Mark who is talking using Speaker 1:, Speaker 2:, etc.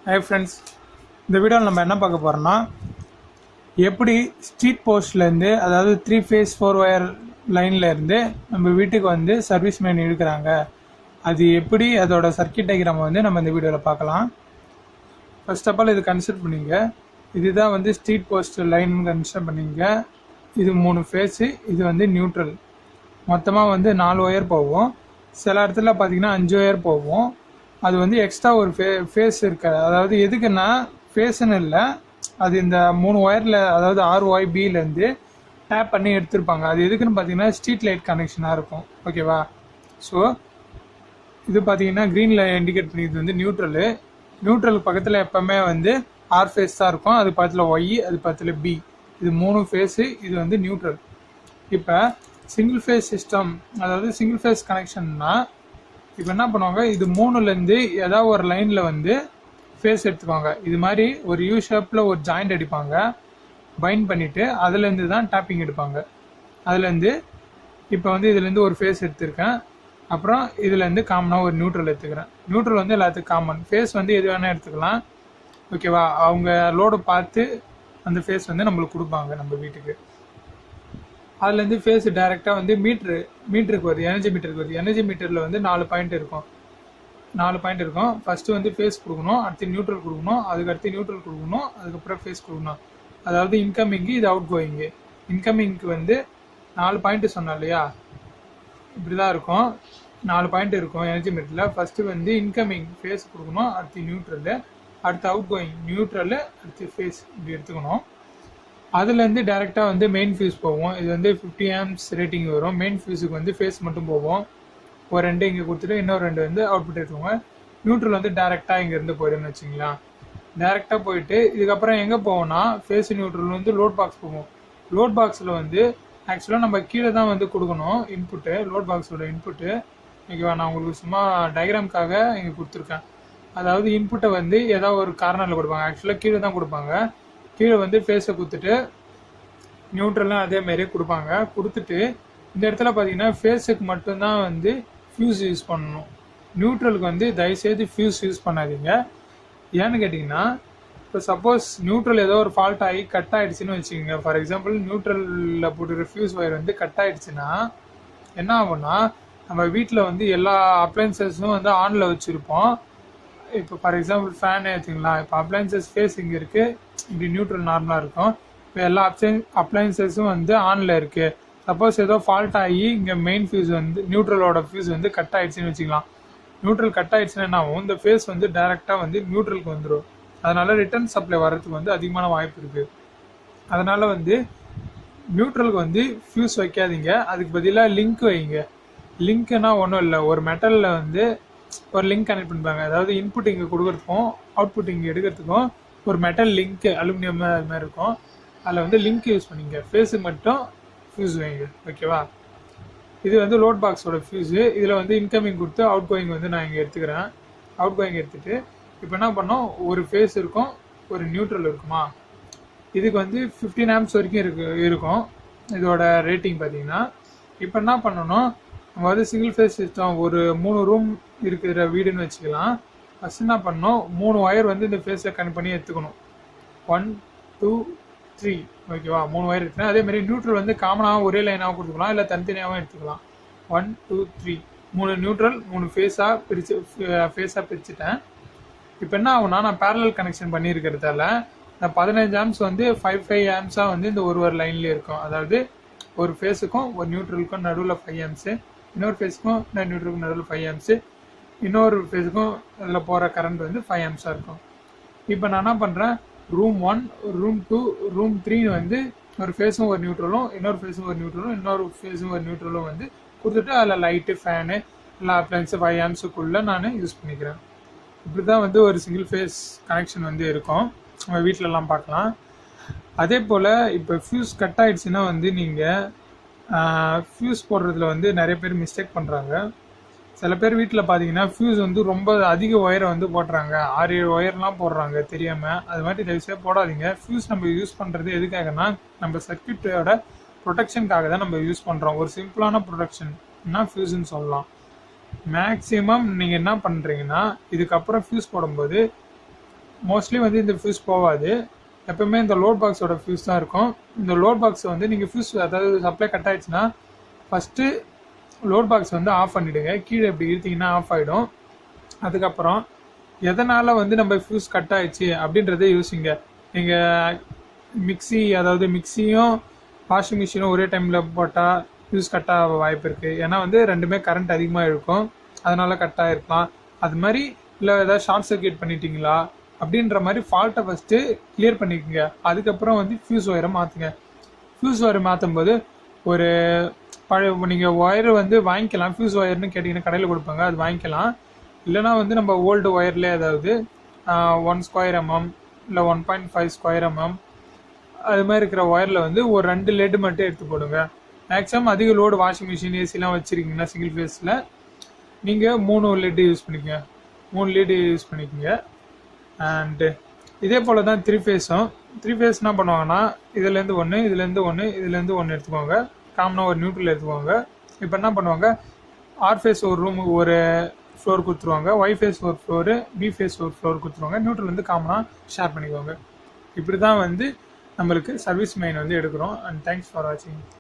Speaker 1: Hi friends, இந்த வீடியோவில் நம்ம என்ன பார்க்க போகிறோம்னா எப்படி ஸ்ட்ரீட் போஸ்ட்லேருந்து, அதாவது 3 ஃபேஸ் 4 ஒயர் லைன்லேருந்து நம்ம வீட்டுக்கு வந்து சர்வீஸ் மெயின் இழுக்கிறாங்க. அது எப்படி, அதோட சர்க்கியூட் டயக்ராம் வந்து நம்ம இந்த வீடியோவில் பார்க்கலாம். ஃபர்ஸ்ட் ஆஃப் ஆல் இது கன்சிடர் பண்ணிங்க. இதுதான் வந்து ஸ்ட்ரீட் போஸ்ட் லைன் கன்சிடர் பண்ணிங்க. இது 3 ஃபேஸு, இது வந்து நியூட்ரல். மொத்தமாக வந்து 4 ஒயர் போகும். சில இடத்துல பார்த்தீங்கன்னா 5 ஒயர் போகும். அது வந்து எக்ஸ்ட்ரா ஒரு ஃபேஸ் இருக்காது. அதாவது எதுக்குன்னா ஃபேஸ்ன்னு இல்லை, அது இந்த 3 ஒயரில், அதாவது RYBலேருந்து டேப் பண்ணி எடுத்திருப்பாங்க. அது எதுக்குன்னு பார்த்தீங்கன்னா ஸ்ட்ரீட் லைட் கனெக்ஷனாக இருக்கும். ஓகேவா? ஸோ இது பார்த்தீங்கன்னா க்ரீனில் இண்டிகேட் பண்ணிது வந்து நியூட்ரலு. நியூட்ரலுக்கு பக்கத்தில் எப்போவுமே வந்து R ஃபேஸ் தான் இருக்கும். அது பக்கத்தில் Y, அது பக்கத்தில் B. இது 3 ஃபேஸு. இது வந்து நியூட்ரல். இப்போ சிங்கிள் ஃபேஸ் சிஸ்டம், அதாவது சிங்கிள் ஃபேஸ் கனெக்ஷன்னா இப்போ என்ன பண்ணுவாங்க, இது 3லேருந்து ஏதாவது ஒரு லைனில் வந்து ஃபேஸ் எடுத்துக்குவாங்க. இது மாதிரி ஒரு யூ ஷேப்பில் ஒரு ஜாயிண்ட் அடிப்பாங்க, பைண்ட் பண்ணிவிட்டு அதுலேருந்து தான் டேப்பிங் எடுப்பாங்க. அதுலேருந்து இப்போ வந்து இதுலேருந்து ஒரு ஃபேஸ் எடுத்திருக்கேன், அப்புறம் இதுலேருந்து காமனாக ஒரு நியூட்ரல் எடுத்துக்கிறேன். நியூட்ரல் வந்து எல்லாத்துக்கும் காமன். ஃபேஸ் வந்து எது வேணால் எடுத்துக்கலாம். ஓகேவா? அவங்க லோடு பார்த்து அந்த ஃபேஸ் வந்து நம்மளுக்கு கொடுப்பாங்க நம்ம வீட்டுக்கு. அதுலேருந்து ஃபேஸ் டைரெக்டாக வந்து மீட்டருக்கு வருது, எனர்ஜி மீட்டருக்கு வருது. எனர்ஜி மீட்டரில் வந்து 4 பாயிண்ட் இருக்கும். ஃபஸ்ட்டு வந்து ஃபேஸ் கொடுக்கணும், அடுத்து நியூட்ரல் கொடுக்கணும், அதுக்கடுத்து நியூட்ரல் கொடுக்கணும், அதுக்கப்புறம் ஃபேஸ் கொடுக்கணும். அதாவது இன்கமிங்கு, இது அவுட் கோயிங்கு. இன்கமிங்க்கு வந்து 4 பாயிண்ட் சொன்னோம் இல்லையா, இப்படி தான் இருக்கும். 4 பாயிண்ட் இருக்கும் எனர்ஜி மீட்டரில். ஃபஸ்ட்டு வந்து இன்கமிங் ஃபேஸ் கொடுக்கணும், அடுத்து நியூட்ரலு, அடுத்து அவுட் கோயிங் நியூட்ரலு, அடுத்து ஃபேஸ், இப்படி எடுத்துக்கணும். அதுலேருந்து டேரெக்டாக வந்து மெயின் ஃபியூஸ் போவோம். இது வந்து 50 ஆம்ஸ் ரேட்டிங் வரும். மெயின் ஃபியூஸுக்கு வந்து ஃபேஸ் மட்டும் போவோம். ஒரு 2 இங்கே கொடுத்துட்டு இன்னொரு 2 வந்து அவுட்புட் எடுத்துக்கோங்க. நியூட்ரல் வந்து டேரெக்டாக இங்கேருந்து போயிடுன்னு வச்சுங்களா. டேரெக்டாக போயிட்டு இதுக்கப்புறம் எங்கே போவோம்னா ஃபேஸ் நியூட்ரல் வந்து லோட் பாக்ஸ் போவோம். லோட் பாக்ஸில் வந்து ஆக்சுவலாக நம்ம கீழே தான் வந்து கொடுக்கணும் இன்புட்டு, லோட் பாக்ஸோட இன்புட்டு. ஓகேவா? நான் உங்களுக்கு சும்மா டயக்ராம்காக இங்கே கொடுத்துருக்கேன். அதாவது இன்புட்டை வந்து ஏதாவது ஒரு கார்னரில் கொடுப்பாங்க. ஆக்சுவலாக கீழே தான் கொடுப்பாங்க. கீழே வந்து ஃபேஸை கொடுத்துட்டு நியூட்ரல்லாம் அதேமாரி கொடுப்பாங்க. கொடுத்துட்டு இந்த இடத்துல பார்த்தீங்கன்னா ஃபேஸுக்கு மட்டும்தான் வந்து ஃபியூஸ் யூஸ் பண்ணணும். நியூட்ரலுக்கு வந்து தயவுசெய்து ஃபியூஸ் யூஸ் பண்ணாதீங்க. ஏன்னு கேட்டிங்கன்னா, இப்போ சப்போஸ் நியூட்ரல் ஏதோ ஒரு ஃபால்ட் ஆகி கட் ஆகிடுச்சின்னு வச்சுக்கோங்க. ஃபார் எக்ஸாம்பிள் நியூட்ரலில் போட்டுக்கிற ஃபியூஸ் ஒயர் வந்து கட் ஆகிடுச்சுன்னா என்ன ஆகும்னா, நம்ம வீட்டில் வந்து எல்லா அப்ளைன்சஸும் வந்து ஆனில் வச்சுருப்போம். இப்போ ஃபார் எக்ஸாம்பிள் ஃபேன் எடுத்துங்களா. இப்போ அப்ளைன்சஸ் ஃபேஸ் இங்கே இருக்குது, இப்படி நியூட்ரல் நார்மலாக இருக்கும். இப்போ எல்லா அப்ளைன்சஸும் வந்து ஆனில் இருக்குது. சப்போஸ் ஏதோ ஃபால்ட் ஆகி இங்கே மெயின் ஃபியூஸ் வந்து நியூட்ரலோட ஃபியூஸ் வந்து கட் ஆகிடுச்சின்னு வச்சுக்கலாம். நியூட்ரல் கட் ஆகிடுச்சுன்னா என்ன ஆகும், இந்த ஃபேஸ் வந்து டைரெக்டாக வந்து நியூட்ரலுக்கு வந்துடும். அதனால் ரிட்டர்ன் சப்ளை வர்றதுக்கு வந்து அதிகமான வாய்ப்பு இருக்குது. அதனால் வந்து நியூட்ரலுக்கு வந்து ஃபியூஸ் வைக்காதீங்க, அதுக்கு பதிலாக லிங்க் வைங்க. லிங்க்குன்னா ஒன்றும் இல்லை, ஒரு மெட்டலில் வந்து ஒரு லிங்க் கனெக்ட் பண்ணிப்பாங்க. அதாவது இன்புட் இங்கே கொடுக்குறதுக்கும் அவுட்புட் இங்கே எடுக்கிறதுக்கும் ஒரு மெட்டல் லிங்க், அலுமினியம் அது மாதிரி இருக்கும். அதில் வந்து லிங்க் யூஸ் பண்ணிங்க. ஃபேஸுக்கு மட்டும் ஃபியூஸ் வைங்க. ஓகேவா? இது வந்து லோட் பாக்ஸோட ஃபியூஸு. இதில் வந்து இன்கமிங் கொடுத்து அவுட் கோயிங் வந்து நான் இங்கே எடுத்துக்கிறேன். அவுட் கோயிங் எடுத்துகிட்டு இப்போ என்ன பண்ணோம், ஒரு ஃபேஸ் இருக்கும், ஒரு நியூட்ரல் இருக்குமா. இதுக்கு வந்து 15 ஆம்ஸ் வரைக்கும் இருக்கும் இதோட ரேட்டிங் பார்த்தீங்கன்னா. இப்போ என்ன பண்ணணும், நம்ம வந்து சிங்கிள் ஃபேஸ் சிஸ்டம், ஒரு 3 ரூம் இருக்கிற வீடுன்னு வச்சுக்கலாம். ஃபஸ்ட் என்ன பண்ணணும், 3 ஒயர் வந்து இந்த ஃபேஸில் கனெக்ட் பண்ணி எடுத்துக்கணும். 1 2 3. ஓகேவா? 3 ஒயர் இருக்குன்னா அதேமாதிரி நியூட்ரல் வந்து காமனாக ஒரே லைனாக கொடுத்துக்கலாம், இல்லை தனித்தனியாகவும் எடுத்துக்கலாம். 1 2 3 3 நியூட்ரல், 3 ஃபேஸாக பிரிச்சுட்டேன். இப்போ என்ன ஆகும்னா, நான் பேரலல் கனெக்ஷன் பண்ணியிருக்கிறதால இந்த 15 ஆம்ஸ் வந்து 5 ஆம்ஸாக வந்து இந்த ஒரு லைன்லேயே இருக்கும். அதாவது ஒரு ஃபேஸுக்கும் ஒரு நியூட்ரலுக்கும் நடுவில் 5 ஆம்ஸு, இன்னொரு ஃபேஸுக்கும் நியூட்ரலுக்கும் நடுவில் 5 ஆம்ஸு, இன்னொரு ஃபேஸுக்கும் அதில் போகிற கரண்ட் வந்து 5 ஆம்ஸாக இருக்கும். இப்போ நான் என்ன பண்ணுறேன், ரூம் 1 ரூம் 2 ரூம் 3 வந்து ஒரு ஃபேஸும் ஒரு நியூட்ரலும், இன்னொரு ஃபேஸும் ஒரு நியூட்ரலும், இன்னொரு ஃபேஸும் ஒரு நியூட்ரலும் வந்து கொடுத்துட்டு அதில் லைட்டு, ஃபேனு, எல்லா அப்ளைன்ஸு 5 ஆம்ஸுக்குள்ளே நான் யூஸ் பண்ணிக்கிறேன். இப்படி தான் வந்து ஒரு சிங்கிள் ஃபேஸ் கனெக்ஷன் வந்து இருக்கும். நம்ம வீட்டிலலாம் பார்க்கலாம். அதே போல் இப்போ ஃபியூஸ் கட் ஆகிடுச்சுன்னா வந்து நீங்கள் ஃபியூஸ் போடுறதுல வந்து நிறைய பேர் மிஸ்டேக் பண்ணுறாங்க. சில பேர் வீட்டில் பார்த்தீங்கன்னா ஃபியூஸ் வந்து ரொம்ப அதிக ஒயரை வந்து போடுறாங்க, 6-7 ஒயர்லாம் போடுறாங்க தெரியாமல். அது மாதிரி தயவுசெய்து போடாதீங்க. ஃபியூஸ் நம்ம யூஸ் பண்ணுறது எதுக்காகனா, நம்ம சர்க்யூட்டோட ப்ரொடெக்ஷனுக்காக தான் நம்ம யூஸ் பண்ணுறோம். ஒரு சிம்பிளான ப்ரொடெக்ஷன்னா ஃபியூஸ்ன்னு சொல்லலாம். மேக்ஸிமம் நீங்கள் என்ன பண்ணுறீங்கன்னா, இதுக்கப்புறம் ஃபியூஸ் போடும்போது மோஸ்ட்லி வந்து இந்த ஃபியூஸ் போகாது. எப்பவுமே இந்த லோட் பாக்ஸோட ஃபியூஸ் தான் இருக்கும். இந்த லோட் பாக்ஸ் வந்து நீங்கள் ஃபியூஸ் அதாவது சப்ளை கட் ஆயிடுச்சுன்னா ஃபஸ்ட்டு லோட் பாக்ஸ் வந்து ஆஃப் பண்ணிவிடுங்க. கீழே இப்படி இழுத்தீங்கன்னா ஆஃப் ஆகிடும். அதுக்கப்புறம் எதனால் வந்து நம்ம ஃபியூஸ் கட் ஆயிடுச்சு அப்படின்றத யோசிங்க. நீங்கள் அதாவது மிக்சியும் வாஷிங் மிஷினும் ஒரே டைமில் போட்டால் ஃபியூஸ் கட் ஆக வாய்ப்பு இருக்குது. ஏன்னா வந்து ரெண்டுமே கரண்ட் அதிகமாக இருக்கும், அதனால் கட் ஆகிருக்கலாம். அது மாதிரி இல்லை ஏதாவது ஷார்ட் சர்க்கியூட் பண்ணிட்டீங்களா அப்படின்ற மாதிரி ஃபால்ட்டை ஃபஸ்ட்டு கிளியர் பண்ணிக்கோங்க. அதுக்கப்புறம் வந்து ஃபியூஸ் ஒயரை மாற்றுங்க. ஃபியூஸ் ஒயரை மாற்றும் போது ஒரு நீங்கள் ஒயர் வந்து வாங்கிக்கலாம். ஃபியூஸ் ஒயர்னு கேட்டிங்கன்னா கடையில் கொடுப்பாங்க, அது வாங்கிக்கலாம். இல்லைனா வந்து நம்ம ஓல்டு ஒயரில் ஏதாவது 1 ஸ்கொயர் எம்எம் இல்லை 1.5 ஸ்கொயர் எம்எம் அது மாதிரி இருக்கிற ஒயரில் வந்து ஒரு 2 லெட் மட்டும் எடுத்து போடுங்க. மேக்ஸிமம் அதிக லோடு வாஷிங் மிஷின் ஏசிலாம் வச்சுருக்கீங்கன்னா சிங்கிள் ஃபேஸில் நீங்கள் 3 லெட் யூஸ் பண்ணிக்கோங்க. 3 லீட் யூஸ் பண்ணிக்கோங்க. அண்டு இதே போல் தான் 3 ஃபேஸும். 3 ஃபேஸ் என்ன பண்ணுவாங்கன்னா இதுலேருந்து ஒன்று, இதுலேருந்து ஒன்று, இதுலேருந்து ஒன்று எடுத்துக்கோங்க. காமனாக ஒரு நியூட்ரல் எடுத்துக்கோங்க. இப்போ என்ன பண்ணுவாங்க, ஆர் ஃபேஸ் ஒரு ரூம் ஒரு ஃப்ளோர் கொடுத்துருவாங்க, ஒய் ஃபேஸ் ஒரு ஃப்ளோரு, பி ஃபேஸ் ஒரு ஃப்ளோர் கொடுத்துருவாங்க. நியூட்ரல் வந்து காமனாக ஷேர் பண்ணிக்கோங்க. இப்படி தான் வந்து நம்மளுக்கு சர்வீஸ் மெயின் வந்து எடுக்கிறோம். அண்ட் தேங்க்ஸ் ஃபார் வாட்சிங்.